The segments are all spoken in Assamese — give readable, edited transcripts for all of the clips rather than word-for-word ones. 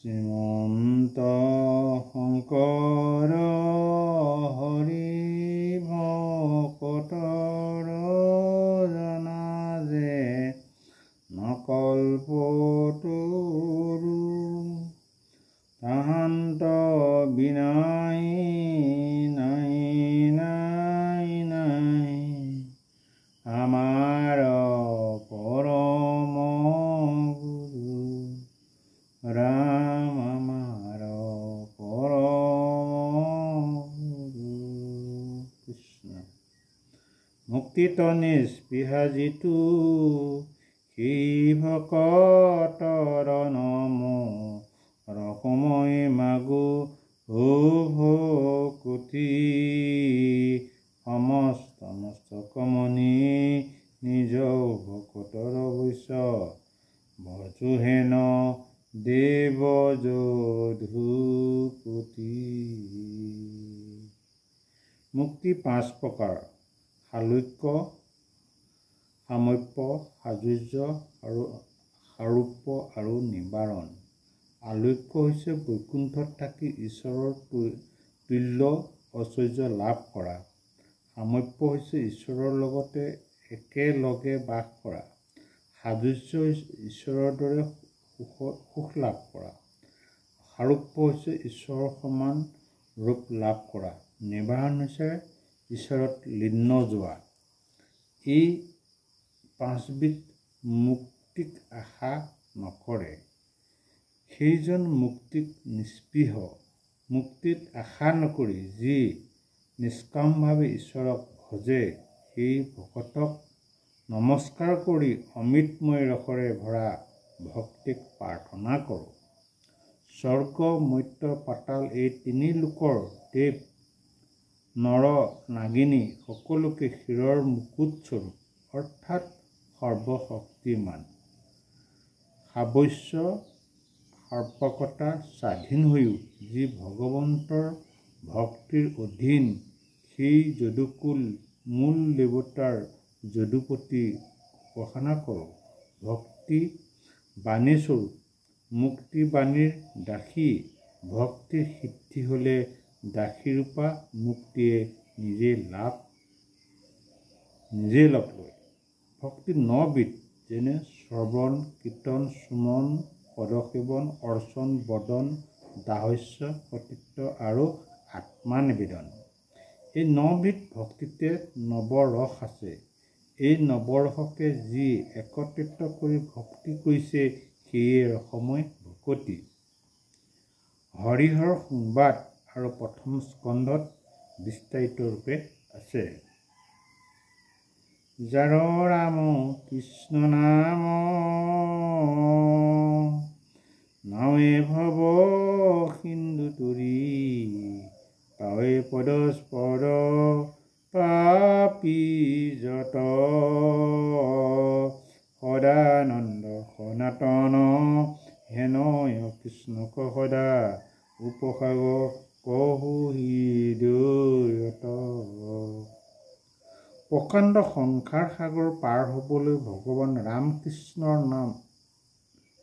শ্ৰীমন্ত শংকৰ হৰি ভকতৰ জনা যে নকল্পতৰু তাহান্ত বিনাই নাই নাই নাই আমাৰ পৰম গুৰু ৰাম আমাৰ পৰম গুৰু কৃষ্ণ। মুক্তিত নিস্পৃহা যিটো সেই ভকতৰ নম ৰসময় মাগো ভকতি সমস্ত মস্তকমণি নিজ ভকতৰ বৈশ্য ভজুহেন দেৱ যধুপতি। মুক্তি 5 প্ৰকাৰ: সালোক্য, সামপ্য, সাযুজ্য আৰু সাৰূপ্য আৰু নিবাৰণ। আলোক্য হৈছে বৈকুণ্ঠত থাকি ঈশ্বৰৰ তুল্য ঐশ্বৰ্য লাভ কৰা। সামপ্য হৈছে ঈশ্বৰৰ লগতে একেলগে বাস কৰা। সাযুজ্য হৈছে ঈশ্বৰৰ দৰে সুখ লাভ কৰা। সাৰূপ্য হৈছে ঈশ্বৰৰ সমান ৰূপ লাভ কৰা। নিবাৰণ হৈছে ঈশ্বৰত লীন যোৱা। এই 5বিধ মুক্তিক আশা নকৰে সেইজন মুক্তিত নিস্পৃহ। মুক্তিত আশা নকৰি যি নিষ্কামভাৱে ঈশ্বৰক ভজে সেই ভকতক নমস্কাৰ কৰি অমৃতময় ৰসৰে ভৰা ভক্তিক প্ৰাৰ্থনা কৰোঁ। স্বৰ্গ, মৰ্ত্য, পাতাল এই 3 লোকৰ দেৱ নৰ নাগিনী সকলোকে ক্ষীৰৰ মুকুটস্বৰূপ অৰ্থাৎ সৰ্বশক্তিমান সাৱশ্য সৰ্পকতা স্বাধীন হৈও যি ভগৱন্তৰ ভক্তিৰ অধীন সেই যদুকুল মূল দেৱতাৰ যদুপতি উপাসনা কৰোঁ। ভক্তি বাণীস্বৰূপ মুক্তি বাণীৰ দাসী। ভক্তিৰ সিদ্ধি হ'লে দাসীৰূপা মুক্তিয়ে নিজে লাভ লয়। ভক্তি 9 বিধ যেনে শ্ৰৱণ, কীৰ্তন, সুমন, পদসেৱন, অৰ্চন, বদন, দাস্য, সতীত্ব আৰু আত্মানিবেদন। এই 9 বিধ ভক্তিতে নৱৰস আছে। এই নৱৰসকে যি একত্ৰিত কৰি ভক্তি কৰিছে সেয়ে ৰসময় ভকতি। হৰিহৰ সংবাদ আৰু 1ম স্কন্ধত বিস্তাৰিত ৰূপে আছে। যাৰ ৰাম কৃষ্ণ নাম নাৱে ভৱ সিন্ধু তৰি পাৱে পদস্পদ পাপী যত সদানন্দ সনাতন হেনয় কৃষ্ণক সদা উপসাগ কহু হৃদয়ত। প্ৰকাণ্ড সংসাৰ সাগৰ পাৰ হ'বলৈ ভগৱান ৰামকৃষ্ণৰ নাম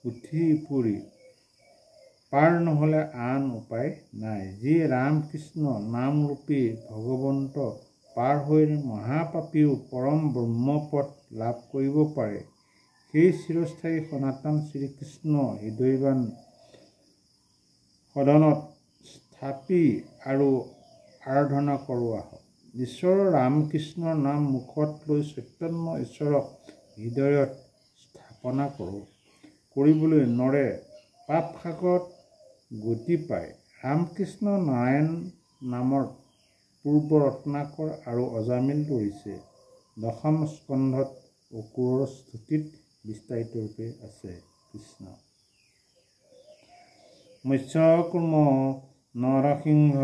উঠি পৰি পাৰ নহ'লে আন উপায় নাই। যি ৰামকৃষ্ণ নামৰূপী ভগৱন্ত পাৰ হৈ মহাপাপীও পৰম ব্ৰহ্মপদ লাভ কৰিব পাৰে সেই চিৰস্থায়ী সনাতন শ্ৰীকৃষ্ণ হৃদয়বান সদনত স্থাপি আৰু আৰাধনা কৰোঁ আহক। ঈশ্বৰৰ ৰামকৃষ্ণৰ নাম মুখত লৈ চৈতন্য ঈশ্বৰক হৃদয়ত স্থাপনা কৰিবলৈ নৰে পাপসাগৰত গতি পায়। ৰামকৃষ্ণ নাৰায়ণ নামৰ পূৰ্ব ৰত্নাকৰ আৰু অজামিল ধৰিছে 10ম স্কন্ধত অসুৰৰ স্তুতিত বিস্তাৰিত ৰূপে আছে। কৃষ্ণ। মৎস্যকূৰ্ম নৰসিংহ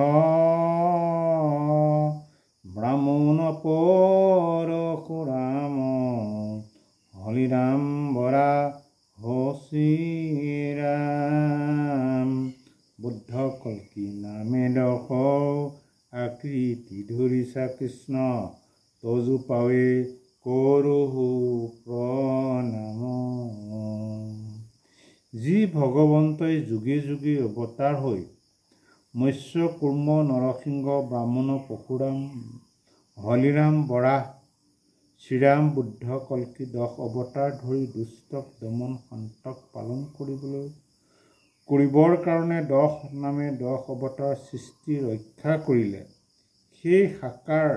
ব্ৰাহ্মণ পৰশুৰাম হৰিৰাম বৰা হচিৰাম বুদ্ধ কল্কি নামে দশ আকৃতি ধৰিছা কৃষ্ণ তজু পাৱে কৰোহু প্ৰণাম। যি ভগৱন্তই যুগে যুগে অৱতাৰ হৈ মৎস্য কুৰ্ম নৰসিংহ ব্ৰাহ্মণ পৰশুৰাম হলিৰাম বৰাহ শ্ৰীৰাম বুদ্ধ কল্কি 10 অৱতাৰ ধৰি দুষ্টক দমন শান্তক পালন কৰিবৰ কাৰণে 10 নামে 10 অৱতাৰ সৃষ্টি ৰক্ষা কৰিলে। সেই সাকাৰ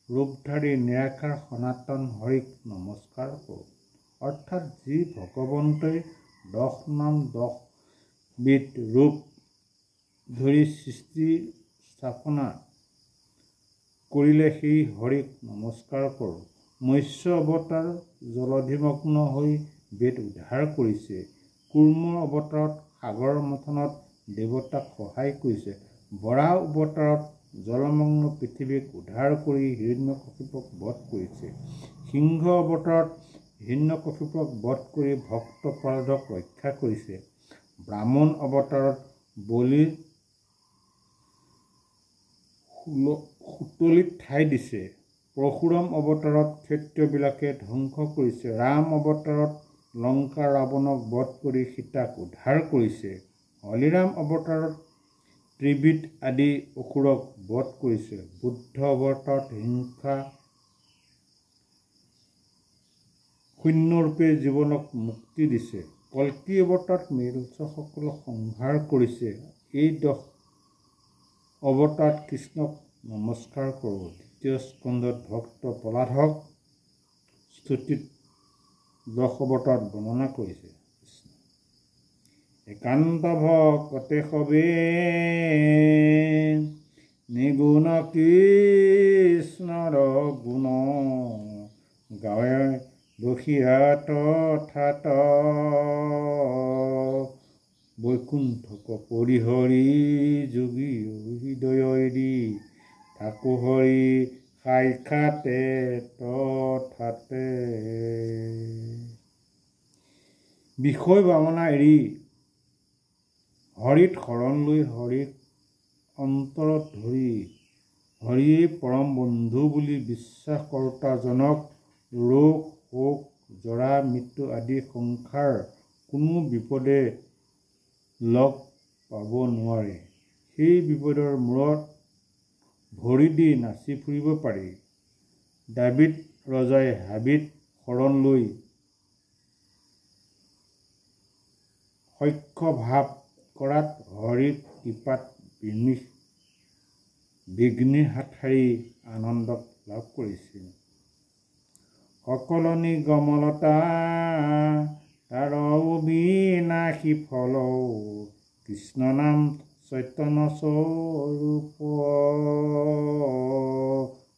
ৰূপধাৰী নিৰাকাৰ সনাতন হৰিক নমস্কাৰ কৰোঁ। অৰ্থাৎ যি ভগৱন্তই 10 নাম 10 বিধ ৰূপ ধৰি সৃষ্টি স্থাপনা কৰিলে সেই হৰিক নমস্কাৰ কৰোঁ। মৎস্য অৱতাৰ জলধিমগ্ন হৈ বেদ উদ্ধাৰ কৰিছে। কুৰ্ম অৱতাৰত সাগৰ মথনত দেৱতাক সহায় কৰিছে। বৰাহ অৱতাৰত জলমগ্ন পৃথিৱীক উদ্ধাৰ কৰি হিৰণ্যকশিপুক বধ কৰিছে। সিংহ অৱতাৰত হিৰণ্যকশিপুক বধ কৰি ভক্ত প্ৰহ্লাদক ৰক্ষা কৰিছে। ব্ৰাহ্মণ অৱতাৰত বলিৰ সুতলিত ঠাই দিছে। পৰশুৰাম অৱতাৰত ক্ষত্ৰিয়বিলাকে ধ্বংস কৰিছে। ৰাম অৱতাৰত লংকাৰ ৰাৱণক বধ কৰি সীতাক উদ্ধাৰ কৰিছে। হলিৰাম অৱতাৰত ত্ৰিবিধ আদি অসুৰক বধ কৰিছে। বুদ্ধ অৱতাৰত হিংসা শূন্যৰূপে জীৱনক মুক্তি দিছে। কল্কি অৱতাৰত মৃতসকলক সংহাৰ কৰিছে। এই 10 অৱতাৰত কৃষ্ণক নমস্কাৰ কৰোঁ। দ্বিতীয় স্কন্ধত ভক্ত প্ৰহ্লাদক স্তুতিত 10 অৱতাৰত বৰ্ণনা কৰিছে। একান্ত ভকতে সবে নিগুণ কৃষ্ণৰ গুণ গাৱে বসিয়াত ঠাত বৈকুণ্ঠক পৰিহৰি যোগী হৃদয়ৰি ঠাকু হৰি সাক্ষাতে তথাতে। বিষয় ভাৱনা এৰি হৰিত শৰণ লৈ হৰিক অন্তৰত ধৰি হৰিয়েই পৰম বন্ধু বুলি বিশ্বাস কৰোতাজনক ৰোগ শোক জৰা মৃত্যু আদি সংসাৰ কোনো বিপদে লগ পাব নোৱাৰে। সেই বিপদৰ মূৰত ভৰি দি নাচি ফুৰিব পাৰি। দাবীদ ৰজাই হাবিত শৰণ লৈ সখ্য ভাৱ কৰাত হৰিক কৃপাত বিঘ্নি হাত সাৰি আনন্দক লাভ কৰিছিল। সকলনি গমলতা তাৰ অবিনাশী ফল কৃষ্ণ নাম চৈতন্য স্বৰূপ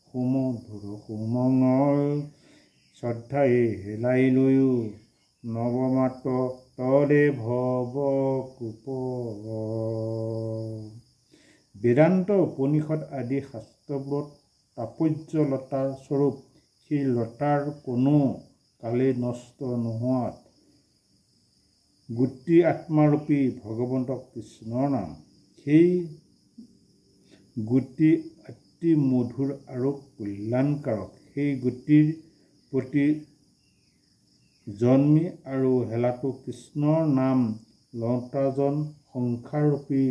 সুমধুৰ সুমঙল শ্ৰদ্ধাই হেলাই লৈও নৱমাত তদে ভৱ কূপ। বেদান্ত উপনিষদ আদি শাস্ত্ৰবোৰত তাৎপৰ্য লতাৰ স্বৰূপ। সেই লতাৰ কোনো কালেই নষ্ট নোহোৱাত গুটি আত্মাৰূপী ভগৱন্ত কৃষ্ণৰ নাম। সেই গুটি অতি মধুৰ আৰু কল্যাণকাৰক। সেই গুটিৰ প্ৰতি জন্মি আৰু হেলাটো কৃষ্ণৰ নাম লওঁতাজন সংসাৰৰূপী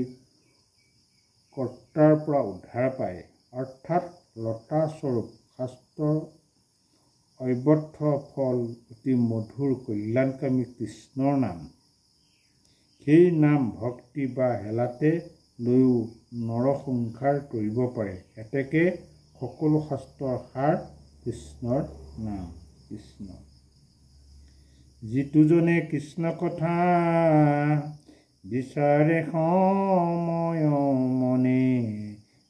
কৰ্তাৰ পৰা উদ্ধাৰ পায়। অৰ্থাৎ লতা স্বৰূপ শাস্ত্ৰৰ অব্যৰ্থ ফল অতি মধুৰ কল্যাণকামী কৃষ্ণৰ নাম। সেই নাম ভক্তি বা হেলাতে লৈও নৰ সংসাৰ তৰিব পাৰে। এতেকে সকলো শাস্ত্ৰৰ সাৰ কৃষ্ণৰ নাম। কৃষ্ণ যিটোজনে কৃষ্ণ কথা বিচাৰে সময় মনে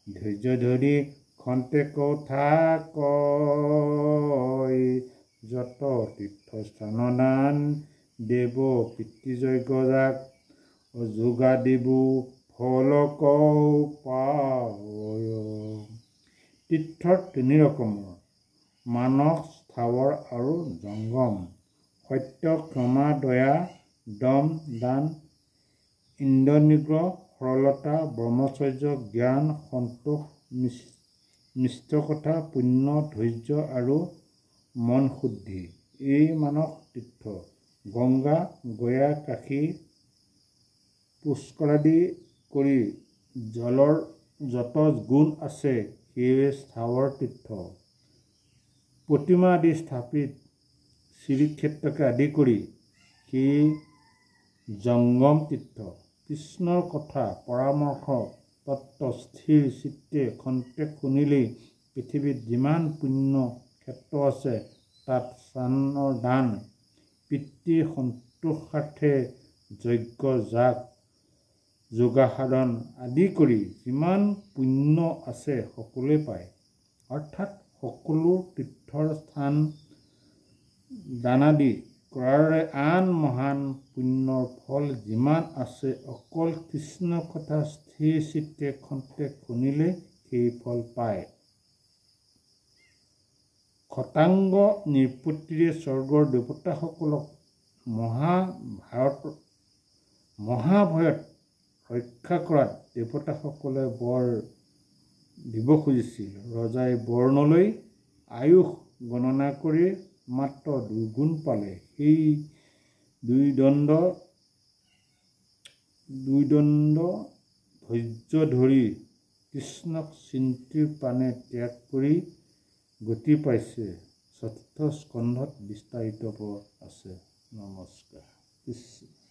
ধৈৰ্য ধৰি খন্তেক কথা কয় যত তীৰ্থস্থান দান দেৱ পিতৃযজ্ঞ যাগ যোগাদিবো ফল কওঁ পায়। তীৰ্থ 3 ৰকমৰ মানস স্থাৱৰ আৰু জংগম। সত্য ক্ষমা দয়া দম দান ইন্দ্ৰ নিগ্ৰহ সৰলতা ব্ৰহ্মচৰ্য জ্ঞান সন্তোষ মিষ্ট কথা পুণ্য ধৈৰ্য আৰু মন শুদ্ধি। এই মানস তীৰ্থ গংগা গয়া কাশী পুষ্কৰাদি কৰি জলৰ যত গুণ আছে সেয়ে স্থাৱৰ তীৰ্থ প্ৰতিমা আদি স্থাপিত শ্ৰীক্ষেত্ৰকে আদি কৰি সেই জংগম তীৰ্থ কৃষ্ণৰ কথা পৰামৰ্শ তত্ত্ব স্থিৰ চিত্তে খন্তেক শুনিলেই পৃথিৱীত যিমান পুণ্য ক্ষেত্ৰ আছে তাত স্নানৰ দান পিতৃ সন্তোষাৰ্থে যজ্ঞ যাগ যোগাসাধন আদি কৰি যিমান পুণ্য আছে সকলোৱে পায়। অৰ্থাৎ সকলো তীৰ্থৰ স্থান দানাদি কৰাৰে আন মহান পুণ্যৰ ফল যিমান আছে অকল কৃষ্ণ কথা স্থিৰ চিত্তে খন্তেক শুনিলে সেই ফল পায়। খটাংগ নিৰপত্তিৰে স্বৰ্গৰ দেৱতাসকলক মহাভয়ত ৰক্ষা কৰাত দেৱতাসকলে বৰ দিব খুজিছিল। ৰজাই বৰ্ণলৈ আয়ুস গণনা কৰি মাত্ৰ 2 গুণ পালে। সেই দুইদণ্ড ধৈৰ্য ধৰি কৃষ্ণক চিন্তিৰ প্ৰাণে ত্যাগ কৰি গতি পাইছে। 4ৰ্থ স্কন্ধত বিস্তাৰিত আছে। নমস্কাৰ। কৃষ্ণ।